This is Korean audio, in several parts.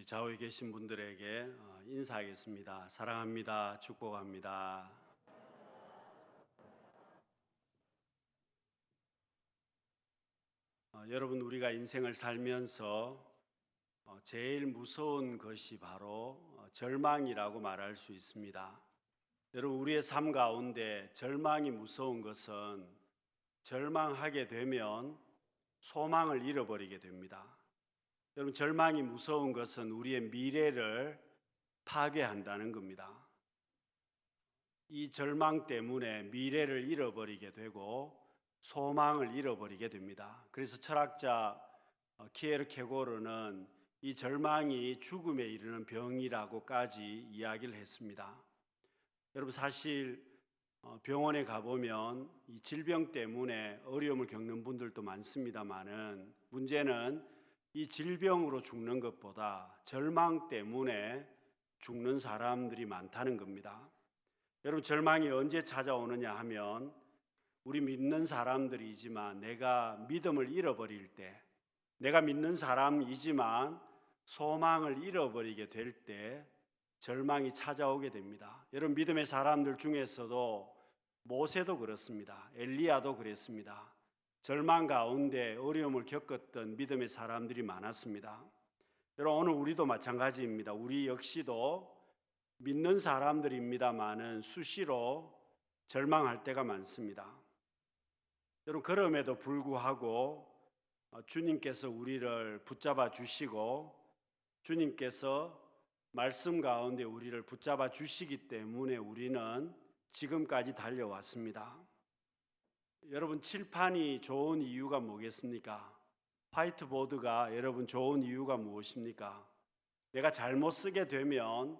우리 좌우에 계신 분들에게 인사하겠습니다. 사랑합니다. 축복합니다. 여러분, 우리가 인생을 살면서 제일 무서운 것이 바로 절망이라고 말할 수 있습니다. 여러분, 우리의 삶 가운데 절망이 무서운 것은 절망하게 되면 소망을 잃어버리게 됩니다. 여러분, 절망이 무서운 것은 우리의 미래를 파괴한다는 겁니다. 이 절망 때문에 미래를 잃어버리게 되고 소망을 잃어버리게 됩니다. 그래서 철학자 키에르케고르는 이 절망이 죽음에 이르는 병이라고까지 이야기를 했습니다. 여러분, 사실 병원에 가보면 이 질병 때문에 어려움을 겪는 분들도 많습니다만은 문제는 이 질병으로 죽는 것보다 절망 때문에 죽는 사람들이 많다는 겁니다. 여러분, 절망이 언제 찾아오느냐 하면 우리 믿는 사람들이지만 내가 믿음을 잃어버릴 때, 내가 믿는 사람이지만 소망을 잃어버리게 될 때 절망이 찾아오게 됩니다. 여러분, 믿음의 사람들 중에서도 모세도 그렇습니다. 엘리야도 그랬습니다. 절망 가운데 어려움을 겪었던 믿음의 사람들이 많았습니다. 여러분, 오늘 우리도 마찬가지입니다. 우리 역시도 믿는 사람들입니다마는 수시로 절망할 때가 많습니다. 여러분, 그럼에도 불구하고 주님께서 우리를 붙잡아 주시고 주님께서 말씀 가운데 우리를 붙잡아 주시기 때문에 우리는 지금까지 달려왔습니다. 여러분, 칠판이 좋은 이유가 뭐겠습니까? 화이트보드가 여러분 좋은 이유가 무엇입니까? 내가 잘못 쓰게 되면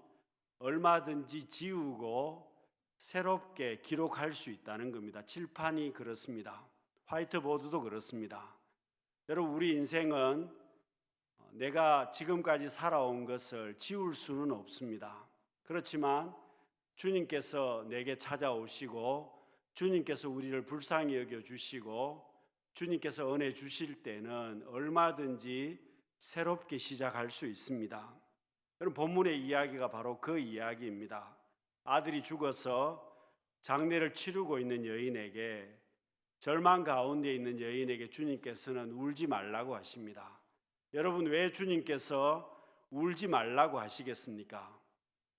얼마든지 지우고 새롭게 기록할 수 있다는 겁니다. 칠판이 그렇습니다. 화이트보드도 그렇습니다. 여러분, 우리 인생은 내가 지금까지 살아온 것을 지울 수는 없습니다. 그렇지만 주님께서 내게 찾아오시고 주님께서 우리를 불쌍히 여겨주시고 주님께서 은혜 주실 때는 얼마든지 새롭게 시작할 수 있습니다. 여러분, 본문의 이야기가 바로 그 이야기입니다. 아들이 죽어서 장례를 치르고 있는 여인에게, 절망 가운데 있는 여인에게 주님께서는 울지 말라고 하십니다. 여러분, 왜 주님께서 울지 말라고 하시겠습니까?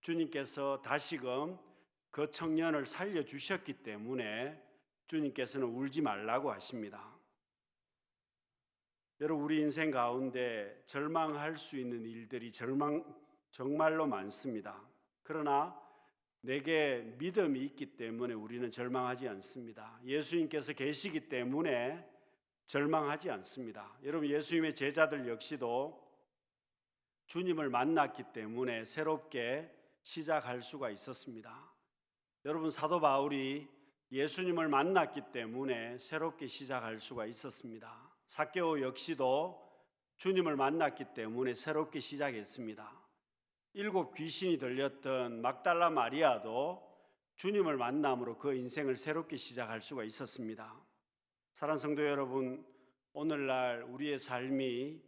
주님께서 다시금 그 청년을 살려주셨기 때문에 주님께서는 울지 말라고 하십니다. 여러분, 우리 인생 가운데 절망할 수 있는 일들이 정말로 많습니다. 그러나 내게 믿음이 있기 때문에 우리는 절망하지 않습니다. 예수님께서 계시기 때문에 절망하지 않습니다. 여러분, 예수님의 제자들 역시도 주님을 만났기 때문에 새롭게 시작할 수가 있었습니다. 여러분, 사도 바울이 예수님을 만났기 때문에 새롭게 시작할 수가 있었습니다. 삭개오 역시도 주님을 만났기 때문에 새롭게 시작했습니다. 7 귀신이 들렸던 막달라 마리아도 주님을 만남으로 그 인생을 새롭게 시작할 수가 있었습니다. 사랑하는 성도 여러분, 오늘날 우리의 삶이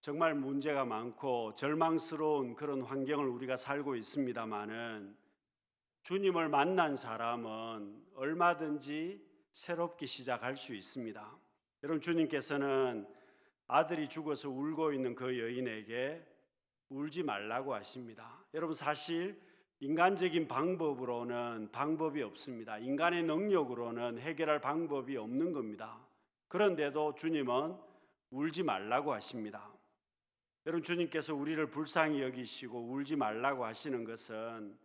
정말 문제가 많고 절망스러운 그런 환경을 우리가 살고 있습니다마는 주님을 만난 사람은 얼마든지 새롭게 시작할 수 있습니다. 여러분, 주님께서는 아들이 죽어서 울고 있는 그 여인에게 울지 말라고 하십니다. 여러분, 사실 인간적인 방법으로는 방법이 없습니다. 인간의 능력으로는 해결할 방법이 없는 겁니다. 그런데도 주님은 울지 말라고 하십니다. 여러분, 주님께서 우리를 불쌍히 여기시고 울지 말라고 하시는 것은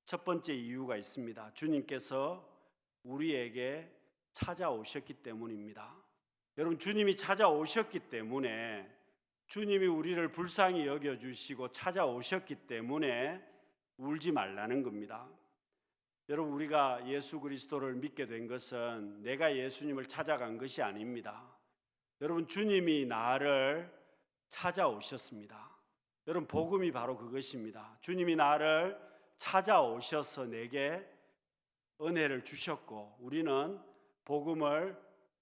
첫 번째 이유가 있습니다. 주님께서 우리에게 찾아오셨기 때문입니다. 여러분, 주님이 찾아오셨기 때문에, 주님이 우리를 불쌍히 여겨주시고 찾아오셨기 때문에 울지 말라는 겁니다. 여러분, 우리가 예수 그리스도를 믿게 된 것은 내가 예수님을 찾아간 것이 아닙니다. 여러분, 주님이 나를 찾아오셨습니다. 여러분, 복음이 바로 그것입니다. 주님이 나를 찾아오셔서 내게 은혜를 주셨고 우리는 복음을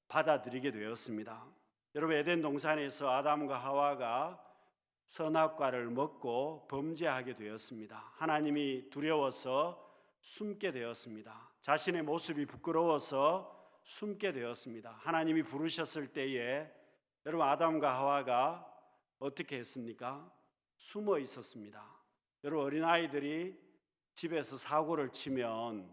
받아들이게 되었습니다. 여러분, 에덴 동산에서 아담과 하와가 선악과를 먹고 범죄하게 되었습니다. 하나님이 두려워서 숨게 되었습니다. 자신의 모습이 부끄러워서 숨게 되었습니다. 하나님이 부르셨을 때에 여러분 아담과 하와가 어떻게 했습니까? 숨어 있었습니다. 여러분 어린아이들이 집에서 사고를 치면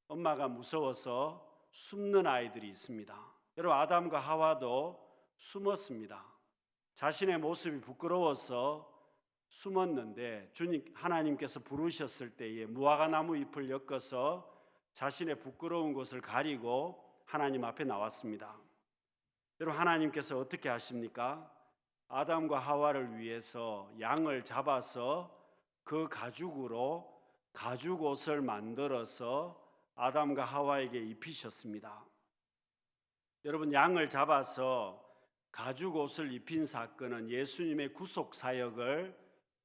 엄마가 무서워서 숨는 아이들이 있습니다. 여러분 아담과 하와도 숨었습니다. 자신의 모습이 부끄러워서 숨었는데 주님 하나님께서 부르셨을 때에 무화과 나무 잎을 엮어서 자신의 부끄러운 곳을 가리고 하나님 앞에 나왔습니다. 여러분 하나님께서 어떻게 하십니까? 아담과 하와를 위해서 양을 잡아서 그 가죽으로 가죽옷을 만들어서 아담과 하와에게 입히셨습니다. 여러분 양을 잡아서 가죽옷을 입힌 사건은 예수님의 구속 사역을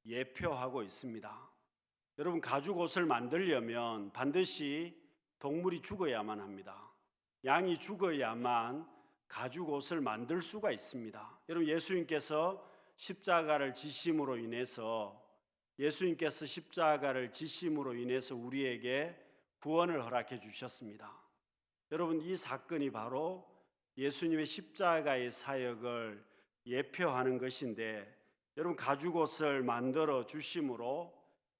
예표하고 있습니다. 여러분 가죽옷을 만들려면 반드시 동물이 죽어야만 합니다. 양이 죽어야만 가죽옷을 만들 수가 있습니다. 여러분 예수님께서 십자가를 지심으로 인해서 우리에게 구원을 허락해 주셨습니다. 여러분 이 사건이 바로 예수님의 십자가의 사역을 예표하는 것인데 여러분 가죽옷을 만들어 주심으로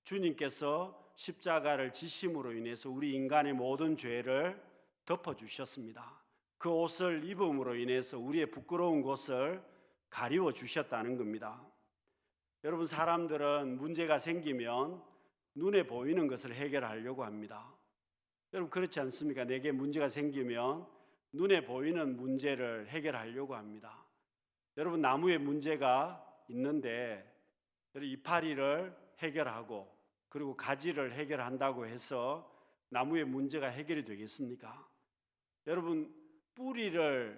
주님께서 십자가를 지심으로 인해서 우리 인간의 모든 죄를 덮어 주셨습니다. 그 옷을 입음으로 인해서 우리의 부끄러운 곳을 가리워 주셨다는 겁니다. 여러분 사람들은 문제가 생기면 눈에 보이는 것을 해결하려고 합니다. 여러분 그렇지 않습니까? 내게 문제가 생기면 눈에 보이는 문제를 해결하려고 합니다. 여러분 나무에 문제가 있는데 이파리를 해결하고 그리고 가지를 해결한다고 해서 나무의 문제가 해결이 되겠습니까? 여러분 뿌리의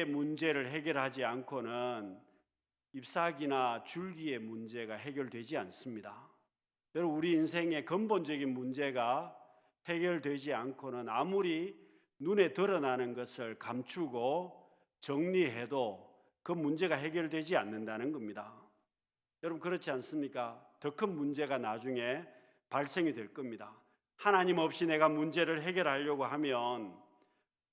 문제를 해결하지 않고는 잎사귀나 줄기의 문제가 해결되지 않습니다. 여러분 우리 인생의 근본적인 문제가 해결되지 않고는 아무리 눈에 드러나는 것을 감추고 정리해도 그 문제가 해결되지 않는다는 겁니다. 여러분 그렇지 않습니까? 더 큰 문제가 나중에 발생이 될 겁니다. 하나님 없이 내가 문제를 해결하려고 하면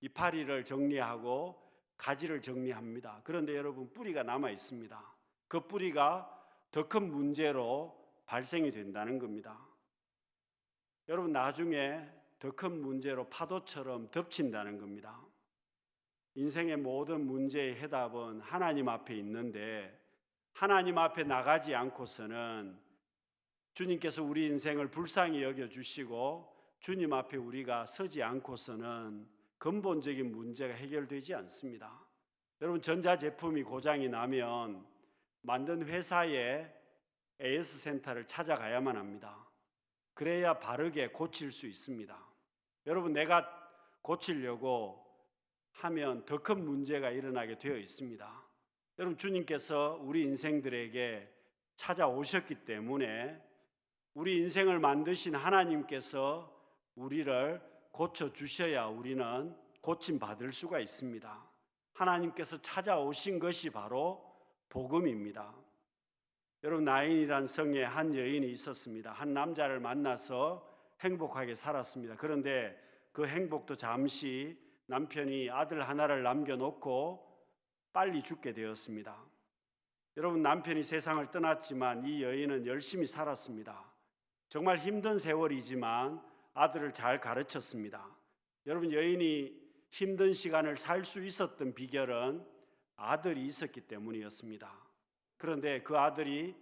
이파리를 정리하고 가지를 정리합니다. 그런데 여러분 뿌리가 남아 있습니다. 그 뿌리가 더 큰 문제로 발생이 된다는 겁니다. 여러분 나중에 더 큰 문제로 파도처럼 덮친다는 겁니다. 인생의 모든 문제의 해답은 하나님 앞에 있는데 하나님 앞에 나가지 않고서는 주님께서 우리 인생을 불쌍히 여겨주시고 주님 앞에 우리가 서지 않고서는 근본적인 문제가 해결되지 않습니다. 여러분 전자제품이 고장이 나면 만든 회사의 AS 센터를 찾아가야만 합니다. 그래야 바르게 고칠 수 있습니다. 여러분 내가 고치려고 하면 더 큰 문제가 일어나게 되어 있습니다. 여러분 주님께서 우리 인생들에게 찾아오셨기 때문에 우리 인생을 만드신 하나님께서 우리를 고쳐주셔야 우리는 고침받을 수가 있습니다. 하나님께서 찾아오신 것이 바로 복음입니다. 여러분 나인이란 성에 한 여인이 있었습니다. 한 남자를 만나서 행복하게 살았습니다. 그런데 그 행복도 잠시 남편이 아들 하나를 남겨놓고 빨리 죽게 되었습니다. 여러분 남편이 세상을 떠났지만 이 여인은 열심히 살았습니다. 정말 힘든 세월이지만 아들을 잘 가르쳤습니다. 여러분 여인이 힘든 시간을 살 수 있었던 비결은 아들이 있었기 때문이었습니다. 그런데 그 아들이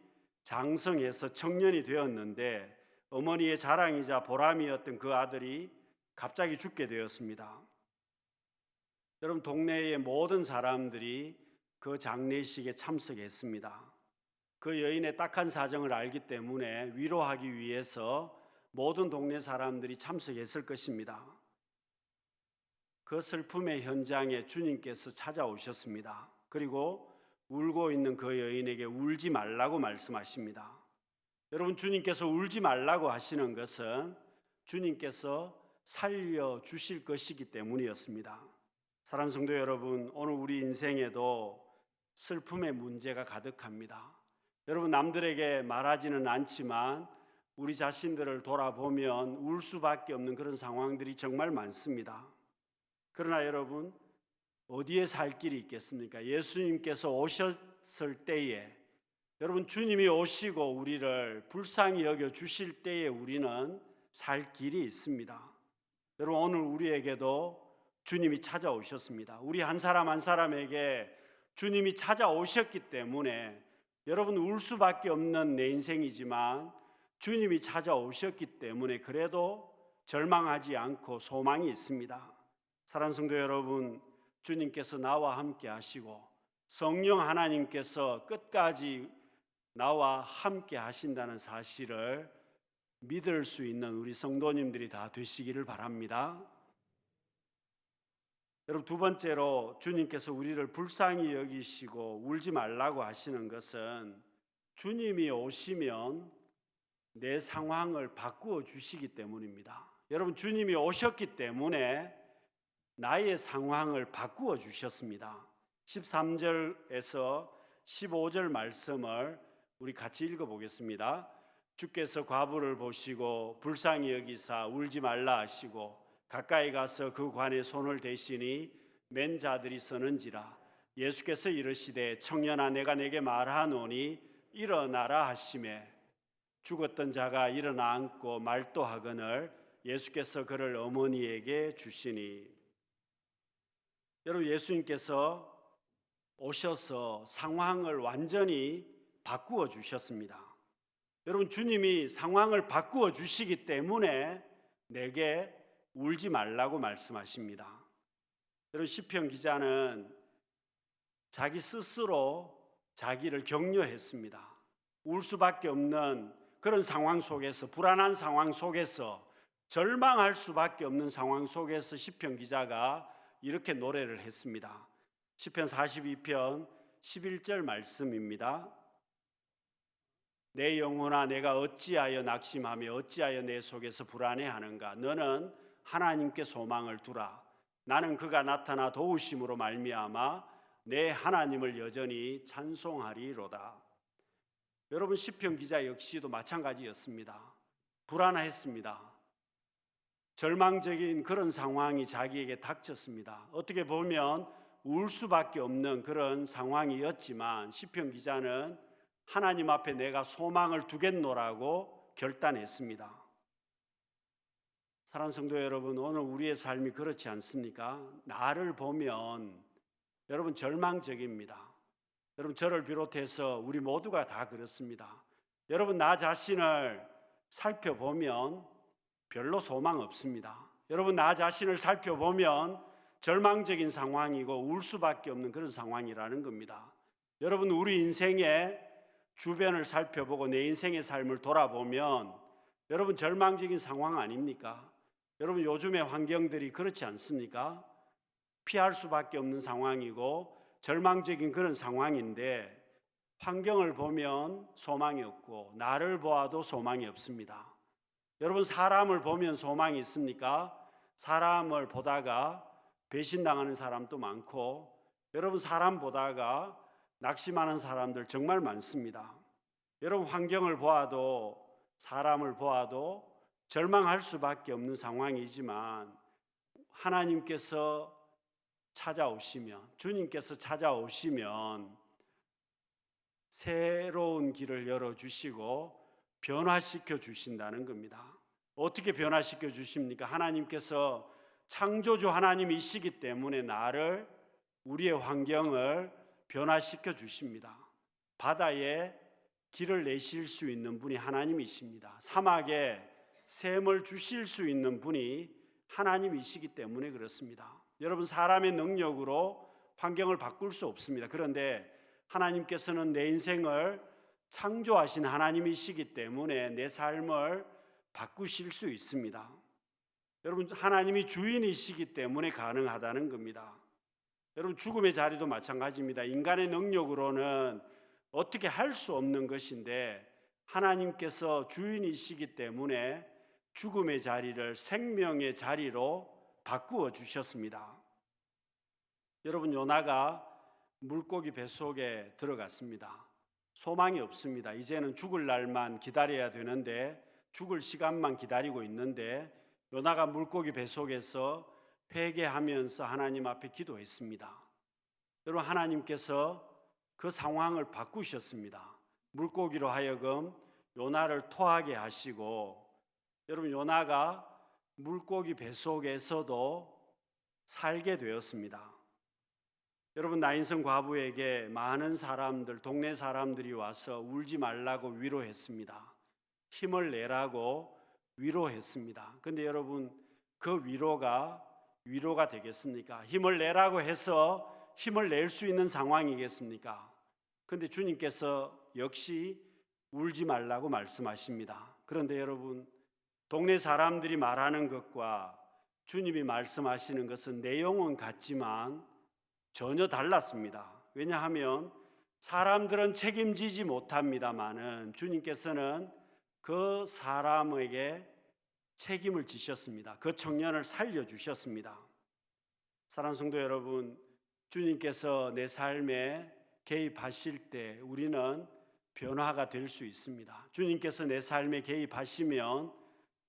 장성해서 청년이 되었는데 어머니의 자랑이자 보람이었던 그 아들이 갑자기 죽게 되었습니다. 여러분 동네의 모든 사람들이 그 장례식에 참석했습니다. 그 여인의 딱한 사정을 알기 때문에 위로하기 위해서 모든 동네 사람들이 참석했을 것입니다. 그 슬픔의 현장에 주님께서 찾아오셨습니다. 그리고 울고 있는 그 여인에게 울지 말라고 말씀하십니다. 여러분 주님께서 울지 말라고 하시는 것은 주님께서 살려주실 것이기 때문이었습니다. 사랑하는 성도 여러분, 오늘 우리 인생에도 슬픔의 문제가 가득합니다. 여러분, 남들에게 말하지는 않지만 우리 자신들을 돌아보면 울 수밖에 없는 그런 상황들이 정말 많습니다. 그러나 여러분, 어디에 살 길이 있겠습니까? 예수님께서 오셨을 때에, 여러분, 주님이 오시고 우리를 불쌍히 여겨 주실 때에 우리는 살 길이 있습니다. 여러분, 오늘 우리에게도 주님이 찾아오셨습니다. 우리 한 사람 한 사람에게 주님이 찾아오셨기 때문에 여러분, 울 수밖에 없는 내 인생이지만 주님이 찾아오셨기 때문에 그래도 절망하지 않고 소망이 있습니다. 사랑하는 성도 여러분, 주님께서 나와 함께 하시고 성령 하나님께서 끝까지 나와 함께 하신다는 사실을 믿을 수 있는 우리 성도님들이 다 되시기를 바랍니다. 여러분, 두 번째로 주님께서 우리를 불쌍히 여기시고 울지 말라고 하시는 것은 주님이 오시면 내 상황을 바꾸어 주시기 때문입니다. 여러분, 주님이 오셨기 때문에 나의 상황을 바꾸어 주셨습니다. 13절에서 15절 말씀을 우리 같이 읽어보겠습니다. 주께서 과부를 보시고 불쌍히 여기사 울지 말라 하시고 가까이 가서 그 관에 손을 대시니 맨 자들이 서는지라. 예수께서 이르시되 청년아, 내가 내게 말하노니 일어나라 하시매 죽었던 자가 일어나 앉고 말도 하거늘 예수께서 그를 어머니에게 주시니. 여러분, 예수님께서 오셔서 상황을 완전히 바꾸어 주셨습니다. 여러분, 주님이 상황을 바꾸어 주시기 때문에 내게 울지 말라고 말씀하십니다. 여러분, 시편 기자는 자기 스스로 자기를 격려했습니다. 울 수밖에 없는 그런 상황 속에서, 불안한 상황 속에서, 절망할 수밖에 없는 상황 속에서 시편 기자가 이렇게 노래를 했습니다. 시편 42편 11절 말씀입니다. 내 영혼아, 내가 어찌하여 낙심하며 어찌하여 내 속에서 불안해하는가? 너는 하나님께 소망을 두라. 나는 그가 나타나 도우심으로 말미암아 내 하나님을 여전히 찬송하리로다. 여러분, 시편 기자 역시도 마찬가지였습니다. 불안했습니다. 절망적인 그런 상황이 자기에게 닥쳤습니다. 어떻게 보면 울 수밖에 없는 그런 상황이었지만 시편 기자는 하나님 앞에 내가 소망을 두겠노라고 결단했습니다. 사랑하는 성도 여러분, 오늘 우리의 삶이 그렇지 않습니까? 나를 보면 여러분 절망적입니다. 여러분, 저를 비롯해서 우리 모두가 다 그렇습니다. 여러분, 나 자신을 살펴보면 별로 소망 없습니다. 여러분, 나 자신을 살펴보면 절망적인 상황이고 울 수밖에 없는 그런 상황이라는 겁니다. 여러분, 우리 인생의 주변을 살펴보고 내 인생의 삶을 돌아보면 여러분, 절망적인 상황 아닙니까? 여러분, 요즘의 환경들이 그렇지 않습니까? 피할 수밖에 없는 상황이고 절망적인 그런 상황인데 환경을 보면 소망이 없고 나를 보아도 소망이 없습니다. 여러분, 사람을 보면 소망이 있습니까? 사람을 보다가 배신당하는 사람도 많고 여러분, 사람 보다가 낙심하는 사람들 정말 많습니다. 여러분, 환경을 보아도 사람을 보아도 절망할 수밖에 없는 상황이지만 하나님께서 찾아오시면, 주님께서 찾아오시면 새로운 길을 열어주시고 변화시켜 주신다는 겁니다. 어떻게 변화시켜 주십니까? 하나님께서 창조주 하나님이시기 때문에 나를, 우리의 환경을 변화시켜 주십니다. 바다에 길을 내실 수 있는 분이 하나님이십니다. 사막에 샘을 주실 수 있는 분이 하나님이시기 때문에 그렇습니다. 여러분, 사람의 능력으로 환경을 바꿀 수 없습니다. 그런데 하나님께서는 내 인생을 창조하신 하나님이시기 때문에 내 삶을 바꾸실 수 있습니다. 여러분, 하나님이 주인이시기 때문에 가능하다는 겁니다. 여러분, 죽음의 자리도 마찬가지입니다. 인간의 능력으로는 어떻게 할 수 없는 것인데 하나님께서 주인이시기 때문에 죽음의 자리를 생명의 자리로 바꾸어 주셨습니다. 여러분, 요나가 물고기 뱃속에 들어갔습니다. 소망이 없습니다. 이제는 죽을 날만 기다려야 되는데, 죽을 시간만 기다리고 있는데, 요나가 물고기 뱃속에서 회개하면서 하나님 앞에 기도했습니다. 여러분, 하나님께서 그 상황을 바꾸셨습니다. 물고기로 하여금 요나를 토하게 하시고, 여러분, 요나가 물고기 뱃속에서도 살게 되었습니다. 여러분, 나인성 과부에게 많은 사람들, 동네 사람들이 와서 울지 말라고 위로했습니다. 힘을 내라고 위로했습니다. 근데 여러분, 그 위로가 되겠습니까? 힘을 내라고 해서 힘을 낼 수 있는 상황이겠습니까? 근데 주님께서 역시 울지 말라고 말씀하십니다. 그런데 여러분, 동네 사람들이 말하는 것과 주님이 말씀하시는 것은 내용은 같지만 전혀 달랐습니다. 왜냐하면 사람들은 책임지지 못합니다마는 주님께서는 그 사람에게 책임을 지셨습니다. 그 청년을 살려주셨습니다. 사랑하는 성도 여러분, 주님께서 내 삶에 개입하실 때 우리는 변화가 될 수 있습니다. 주님께서 내 삶에 개입하시면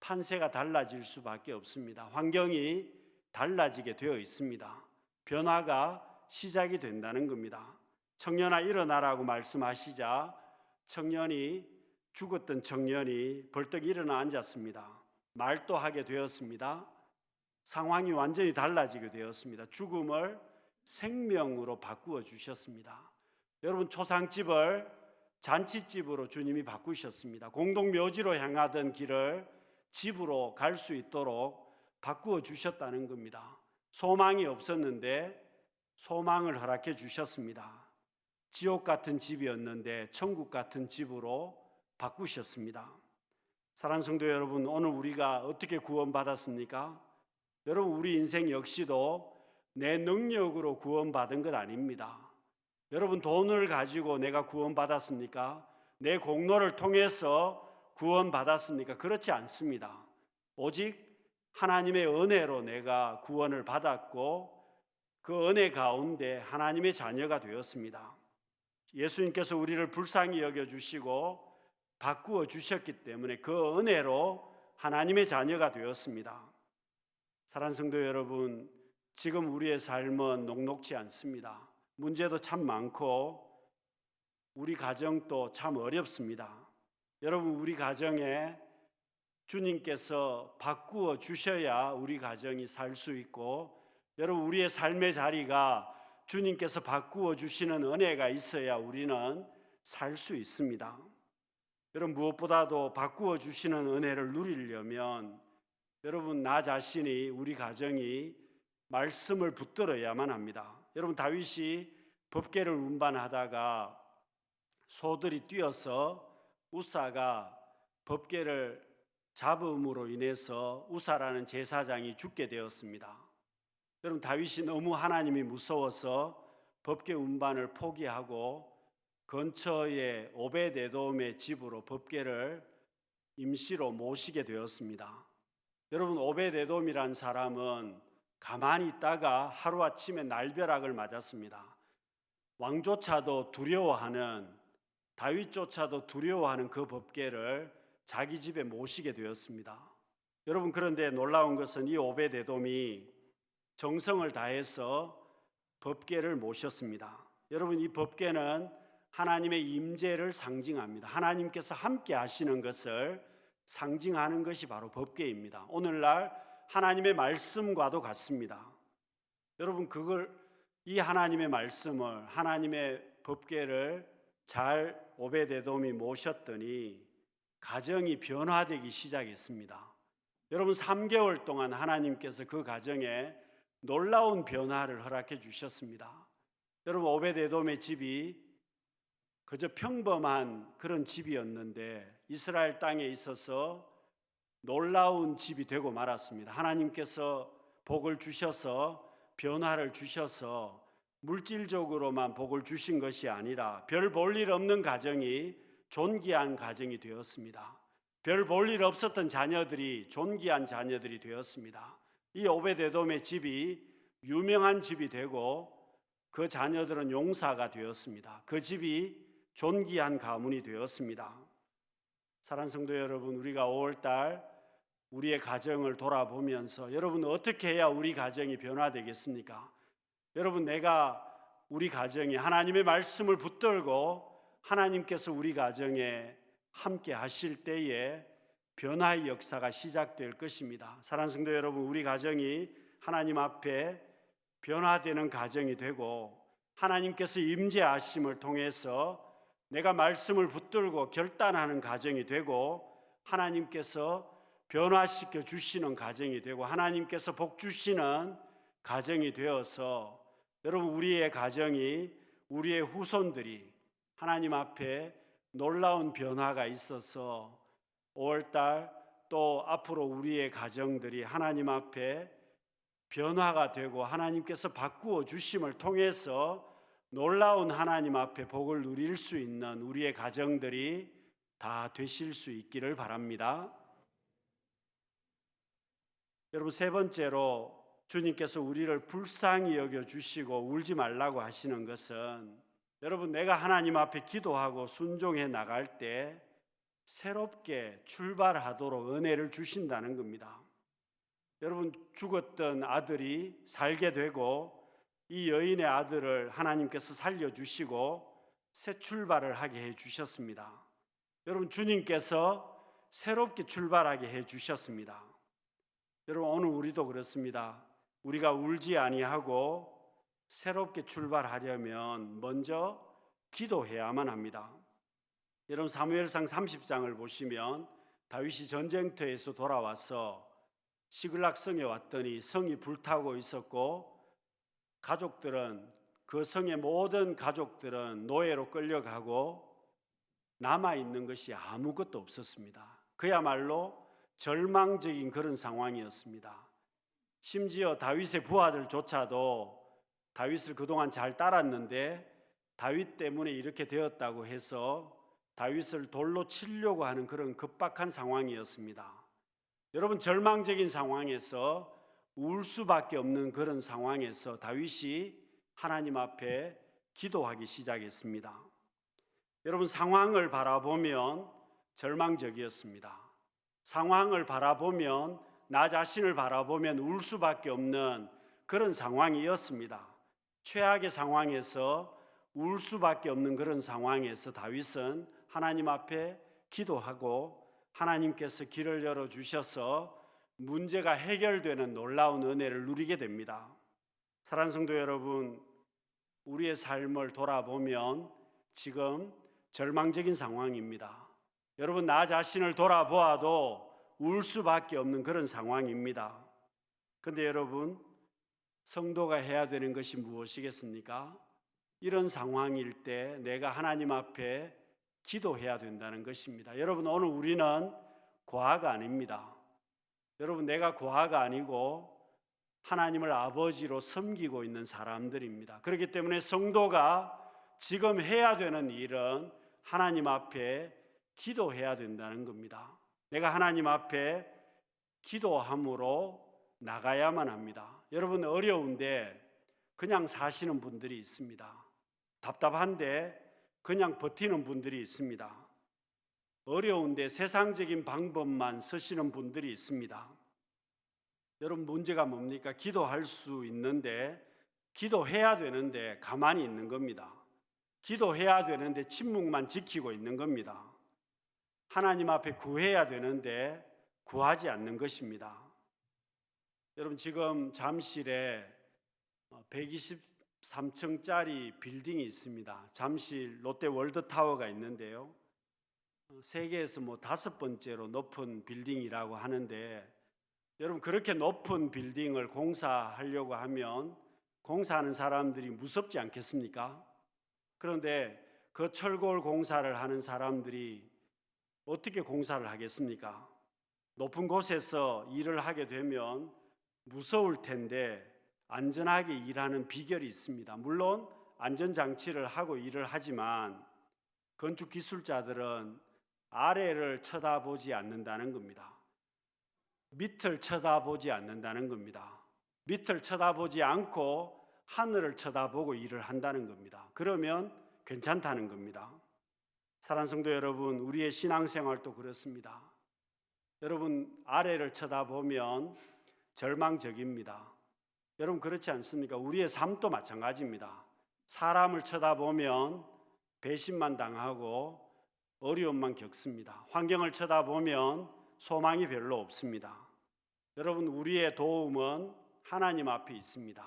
판세가 달라질 수밖에 없습니다. 환경이 달라지게 되어 있습니다. 변화가 시작이 된다는 겁니다. 청년아 일어나라고 말씀하시자 죽었던 청년이 벌떡 일어나 앉았습니다. 말도 하게 되었습니다. 상황이 완전히 달라지게 되었습니다. 죽음을 생명으로 바꾸어 주셨습니다. 여러분, 초상집을 잔치집으로 주님이 바꾸셨습니다. 공동묘지로 향하던 길을 집으로 갈 수 있도록 바꾸어 주셨다는 겁니다. 소망이 없었는데 소망을 허락해 주셨습니다. 지옥 같은 집이었는데 천국 같은 집으로 바꾸셨습니다. 사랑하는 성도 여러분, 오늘 우리가 어떻게 구원받았습니까? 여러분, 우리 인생 역시도 내 능력으로 구원받은 것 아닙니다. 여러분, 돈을 가지고 내가 구원받았습니까? 내 공로를 통해서 구원받았습니까? 그렇지 않습니다. 오직 하나님의 은혜로 내가 구원을 받았고 그 은혜 가운데 하나님의 자녀가 되었습니다. 예수님께서 우리를 불쌍히 여겨주시고 바꾸어 주셨기 때문에 그 은혜로 하나님의 자녀가 되었습니다. 사랑하는 성도 여러분, 지금 우리의 삶은 녹록지 않습니다. 문제도 참 많고 우리 가정도 참 어렵습니다. 여러분, 우리 가정에 주님께서 바꾸어 주셔야 우리 가정이 살 수 있고, 여러분, 우리의 삶의 자리가 주님께서 바꾸어 주시는 은혜가 있어야 우리는 살 수 있습니다. 여러분, 무엇보다도 바꾸어 주시는 은혜를 누리려면 여러분, 나 자신이, 우리 가정이 말씀을 붙들어야만 합니다. 여러분, 다윗이 법궤를 운반하다가 소들이 뛰어서 우사가 법궤를 잡음으로 인해서 우사라는 제사장이 죽게 되었습니다. 여러분, 다윗이 너무 하나님이 무서워서 법궤 운반을 포기하고 근처의 오벳에돔의 집으로 법궤를 임시로 모시게 되었습니다. 여러분, 오벳에돔이란 사람은 가만히 있다가 하루아침에 날벼락을 맞았습니다. 왕조차도 두려워하는, 다윗조차도 두려워하는 그 법궤를 자기 집에 모시게 되었습니다. 여러분, 그런데 놀라운 것은 이 오벳에돔이 정성을 다해서 법궤를 모셨습니다. 여러분, 이 법궤는 하나님의 임재를 상징합니다. 하나님께서 함께 하시는 것을 상징하는 것이 바로 법궤입니다. 오늘날 하나님의 말씀과도 같습니다. 여러분, 이 하나님의 말씀을, 하나님의 법궤를 잘 오벳에돔이 모셨더니 가정이 변화되기 시작했습니다. 여러분, 3개월 동안 하나님께서 그 가정에 놀라운 변화를 허락해 주셨습니다. 여러분, 오벳에돔의 집이 그저 평범한 그런 집이었는데 이스라엘 땅에 있어서 놀라운 집이 되고 말았습니다. 하나님께서 복을 주셔서, 변화를 주셔서 물질적으로만 복을 주신 것이 아니라 별 볼 일 없는 가정이 존귀한 가정이 되었습니다. 별 볼 일 없었던 자녀들이 존귀한 자녀들이 되었습니다. 이 오벳에돔의 집이 유명한 집이 되고 그 자녀들은 용사가 되었습니다. 그 집이 존귀한 가문이 되었습니다. 사랑하는 성도 여러분, 우리가 5월달 우리의 가정을 돌아보면서 여러분 어떻게 해야 우리 가정이 변화되겠습니까? 여러분, 내가 우리 가정에 하나님의 말씀을 붙들고 하나님께서 우리 가정에 함께 하실 때에 변화의 역사가 시작될 것입니다. 사랑하는 성도 여러분, 우리 가정이 하나님 앞에 변화되는 가정이 되고 하나님께서 임재하심을 통해서 내가 말씀을 붙들고 결단하는 가정이 되고 하나님께서 변화시켜 주시는 가정이 되고 하나님께서 복 주시는 가정이 되어서 여러분, 우리의 가정이, 우리의 후손들이 하나님 앞에 놀라운 변화가 있어서 5월달 또 앞으로 우리의 가정들이 하나님 앞에 변화가 되고 하나님께서 바꾸어 주심을 통해서 놀라운 하나님 앞에 복을 누릴 수 있는 우리의 가정들이 다 되실 수 있기를 바랍니다. 여러분, 세 번째로 주님께서 우리를 불쌍히 여겨주시고 울지 말라고 하시는 것은 여러분, 내가 하나님 앞에 기도하고 순종해 나갈 때 새롭게 출발하도록 은혜를 주신다는 겁니다. 여러분, 죽었던 아들이 살게 되고 이 여인의 아들을 하나님께서 살려주시고 새 출발을 하게 해주셨습니다. 여러분, 주님께서 새롭게 출발하게 해주셨습니다. 여러분, 오늘 우리도 그렇습니다. 우리가 울지 아니하고 새롭게 출발하려면 먼저 기도해야만 합니다. 여러분, 사무엘상 30장을 보시면 다윗이 전쟁터에서 돌아와서 시글락 성에 왔더니 성이 불타고 있었고 가족들은, 그 성의 모든 가족들은 노예로 끌려가고 남아있는 것이 아무것도 없었습니다. 그야말로 절망적인 그런 상황이었습니다. 심지어 다윗의 부하들조차도 다윗을 그동안 잘 따랐는데 다윗 때문에 이렇게 되었다고 해서 다윗을 돌로 치려고 하는 그런 급박한 상황이었습니다. 여러분, 절망적인 상황에서 울 수밖에 없는 그런 상황에서 다윗이 하나님 앞에 기도하기 시작했습니다. 여러분, 상황을 바라보면 절망적이었습니다. 상황을 바라보면, 나 자신을 바라보면 울 수밖에 없는 그런 상황이었습니다. 최악의 상황에서 울 수밖에 없는 그런 상황에서 다윗은 하나님 앞에 기도하고 하나님께서 길을 열어주셔서 문제가 해결되는 놀라운 은혜를 누리게 됩니다. 사랑하는 성도 여러분, 우리의 삶을 돌아보면 지금 절망적인 상황입니다. 여러분, 나 자신을 돌아보아도 울 수밖에 없는 그런 상황입니다. 그런데 여러분, 성도가 해야 되는 것이 무엇이겠습니까? 이런 상황일 때 내가 하나님 앞에 기도해야 된다는 것입니다. 여러분, 오늘 우리는 고아가 아닙니다. 여러분, 내가 고아가 아니고 하나님을 아버지로 섬기고 있는 사람들입니다. 그렇기 때문에 성도가 지금 해야 되는 일은 하나님 앞에 기도해야 된다는 겁니다. 내가 하나님 앞에 기도함으로 나가야만 합니다. 여러분, 어려운데 그냥 사시는 분들이 있습니다. 답답한데 그냥 버티는 분들이 있습니다. 어려운데 세상적인 방법만 쓰시는 분들이 있습니다. 여러분, 문제가 뭡니까? 기도할 수 있는데, 기도해야 되는데 가만히 있는 겁니다. 기도해야 되는데 침묵만 지키고 있는 겁니다. 하나님 앞에 구해야 되는데 구하지 않는 것입니다. 여러분, 지금 잠실에 123층짜리 빌딩이 있습니다. 잠실 롯데 월드타워가 있는데요, 세계에서 5번째로 높은 빌딩이라고 하는데, 여러분, 그렇게 높은 빌딩을 공사하려고 하면 공사하는 사람들이 무섭지 않겠습니까? 그런데 그 철골 공사를 하는 사람들이 어떻게 공사를 하겠습니까? 높은 곳에서 일을 하게 되면 무서울 텐데 안전하게 일하는 비결이 있습니다. 물론 안전장치를 하고 일을 하지만 건축 기술자들은 아래를 쳐다보지 않는다는 겁니다. 밑을 쳐다보지 않는다는 겁니다. 밑을 쳐다보지 않고 하늘을 쳐다보고 일을 한다는 겁니다. 그러면 괜찮다는 겁니다. 사랑하는 성도 여러분, 우리의 신앙생활도 그렇습니다. 여러분, 아래를 쳐다보면 절망적입니다. 여러분, 그렇지 않습니까? 우리의 삶도 마찬가지입니다. 사람을 쳐다보면 배신만 당하고 어려움만 겪습니다. 환경을 쳐다보면 소망이 별로 없습니다. 여러분, 우리의 도움은 하나님 앞에 있습니다.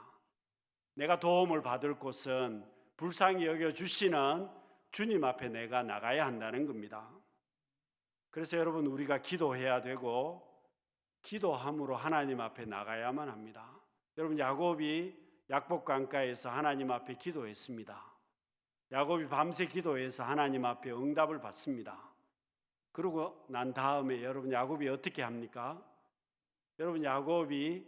내가 도움을 받을 곳은 불쌍히 여겨주시는 주님 앞에 내가 나가야 한다는 겁니다. 그래서 여러분, 우리가 기도해야 되고 기도함으로 하나님 앞에 나가야만 합니다. 여러분, 야곱이 약복 강가에서 하나님 앞에 기도했습니다. 야곱이 밤새 기도해서 하나님 앞에 응답을 받습니다. 그러고 난 다음에 여러분, 야곱이 어떻게 합니까? 여러분, 야곱이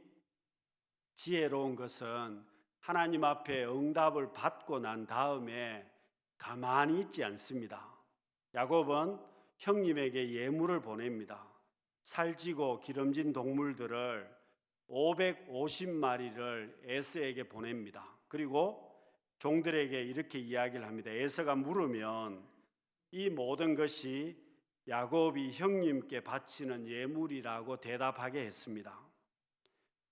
지혜로운 것은 하나님 앞에 응답을 받고 난 다음에 가만히 있지 않습니다. 야곱은 형님에게 예물을 보냅니다. 살찌고 기름진 동물들을 550마리를 에서에게 보냅니다. 그리고 종들에게 이렇게 이야기를 합니다. 에서가 물으면 이 모든 것이 야곱이 형님께 바치는 예물이라고 대답하게 했습니다.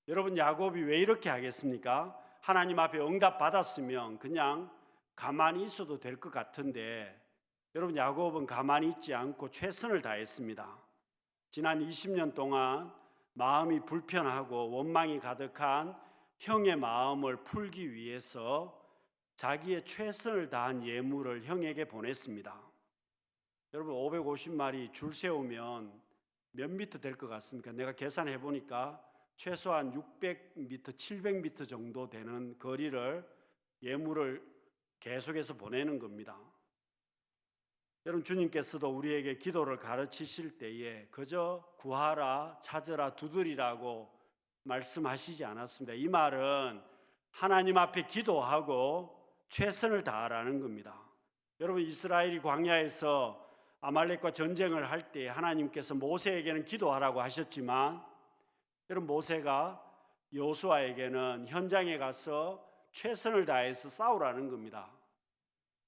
여러분, 야곱이 왜 이렇게 하겠습니까? 하나님 앞에 응답 받았으면 그냥 가만히 있어도 될 것 같은데, 여러분, 야곱은 가만히 있지 않고 최선을 다했습니다. 지난 20년 동안 마음이 불편하고 원망이 가득한 형의 마음을 풀기 위해서 자기의 최선을 다한 예물을 형에게 보냈습니다. 여러분, 550마리 줄 세우면 몇 미터 될 것 같습니까? 내가 계산해 보니까 최소한 600미터, 700미터 정도 되는 거리를 예물을 계속해서 보내는 겁니다. 여러분, 주님께서도 우리에게 기도를 가르치실 때에 그저 구하라, 찾으라, 두드리라고 말씀하시지 않았습니다. 이 말은 하나님 앞에 기도하고 최선을 다하라는 겁니다. 여러분, 이스라엘이 광야에서 아말렉과 전쟁을 할 때 하나님께서 모세에게는 기도하라고 하셨지만, 여러분, 모세가 여호수아에게는 현장에 가서 최선을 다해서 싸우라는 겁니다.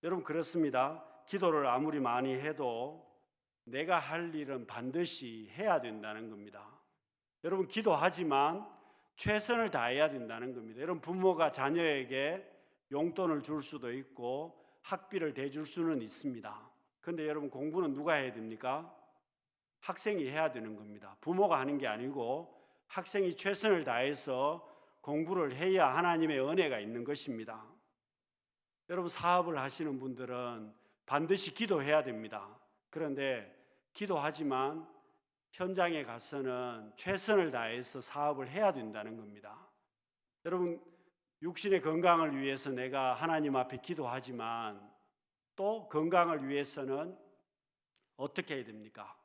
여러분, 그렇습니다. 기도를 아무리 많이 해도 내가 할 일은 반드시 해야 된다는 겁니다. 여러분, 기도하지만 최선을 다해야 된다는 겁니다. 여러분, 부모가 자녀에게 용돈을 줄 수도 있고 학비를 대줄 수는 있습니다. 그런데 여러분, 공부는 누가 해야 됩니까? 학생이 해야 되는 겁니다. 부모가 하는 게 아니고 학생이 최선을 다해서 공부를 해야 하나님의 은혜가 있는 것입니다. 여러분, 사업을 하시는 분들은 반드시 기도해야 됩니다. 그런데 기도하지만 현장에 가서는 최선을 다해서 사업을 해야 된다는 겁니다. 여러분, 육신의 건강을 위해서 내가 하나님 앞에 기도하지만 또 건강을 위해서는 어떻게 해야 됩니까?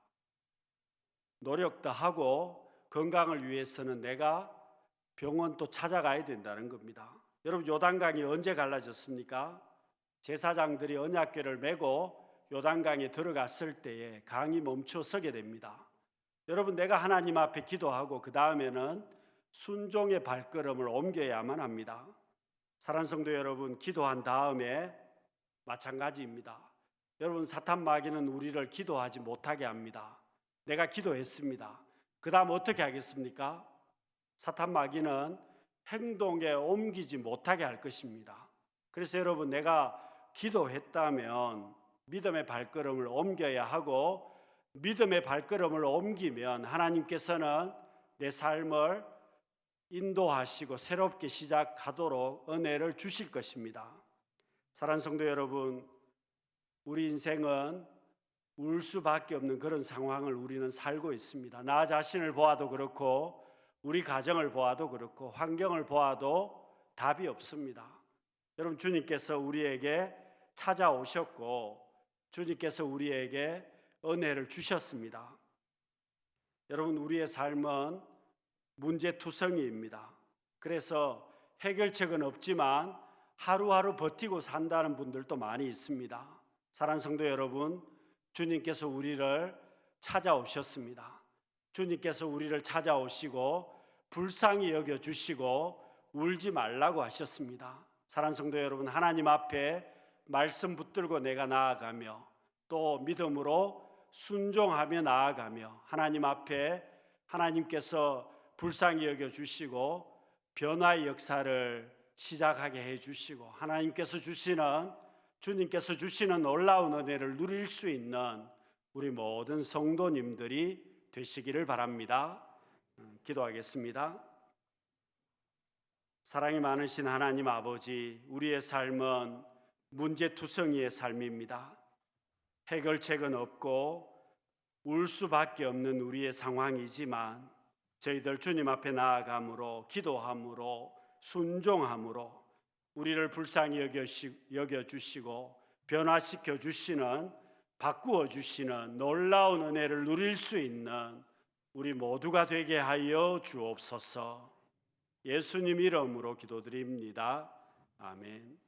노력도 하고 건강을 위해서는 내가 병원 또 찾아가야 된다는 겁니다. 여러분, 요단강이 언제 갈라졌습니까? 제사장들이 언약궤를 메고 요단강에 들어갔을 때에 강이 멈춰 서게 됩니다. 여러분, 내가 하나님 앞에 기도하고 그 다음에는 순종의 발걸음을 옮겨야만 합니다. 사랑하는 성도 여러분, 기도한 다음에 마찬가지입니다. 여러분, 사탄 마귀는 우리를 기도하지 못하게 합니다. 내가 기도했습니다. 그 다음 어떻게 하겠습니까? 사탄 마귀는 행동에 옮기지 못하게 할 것입니다. 그래서 여러분, 내가 기도했다면 믿음의 발걸음을 옮겨야 하고, 믿음의 발걸음을 옮기면 하나님께서는 내 삶을 인도하시고 새롭게 시작하도록 은혜를 주실 것입니다. 사랑하는 성도 여러분, 우리 인생은 울 수밖에 없는 그런 상황을 우리는 살고 있습니다. 나 자신을 보아도 그렇고 우리 가정을 보아도 그렇고 환경을 보아도 답이 없습니다. 여러분, 주님께서 우리에게 찾아오셨고 주님께서 우리에게 은혜를 주셨습니다. 여러분, 우리의 삶은 문제투성이입니다. 그래서 해결책은 없지만 하루하루 버티고 산다는 분들도 많이 있습니다. 사랑하는 성도 여러분, 주님께서 우리를 찾아오셨습니다. 주님께서 우리를 찾아오시고 불쌍히 여겨주시고 울지 말라고 하셨습니다. 사랑하는 성도 여러분, 하나님 앞에 말씀 붙들고 내가 나아가며 또 믿음으로 순종하며 나아가며 하나님 앞에 하나님께서 불쌍히 여겨주시고 변화의 역사를 시작하게 해주시고 주님께서 주시는 놀라운 은혜를 누릴 수 있는 우리 모든 성도님들이 되시기를 바랍니다. 기도하겠습니다. 사랑이 많으신 하나님 아버지, 우리의 삶은 문제투성이의 삶입니다. 해결책은 없고 울 수밖에 없는 우리의 상황이지만 저희들 주님 앞에 나아감으로, 기도함으로, 순종함으로 우리를 불쌍히 여겨주시고 변화시켜 주시는, 바꾸어 주시는 놀라운 은혜를 누릴 수 있는 우리 모두가 되게 하여 주옵소서. 예수님 이름으로 기도드립니다. 아멘.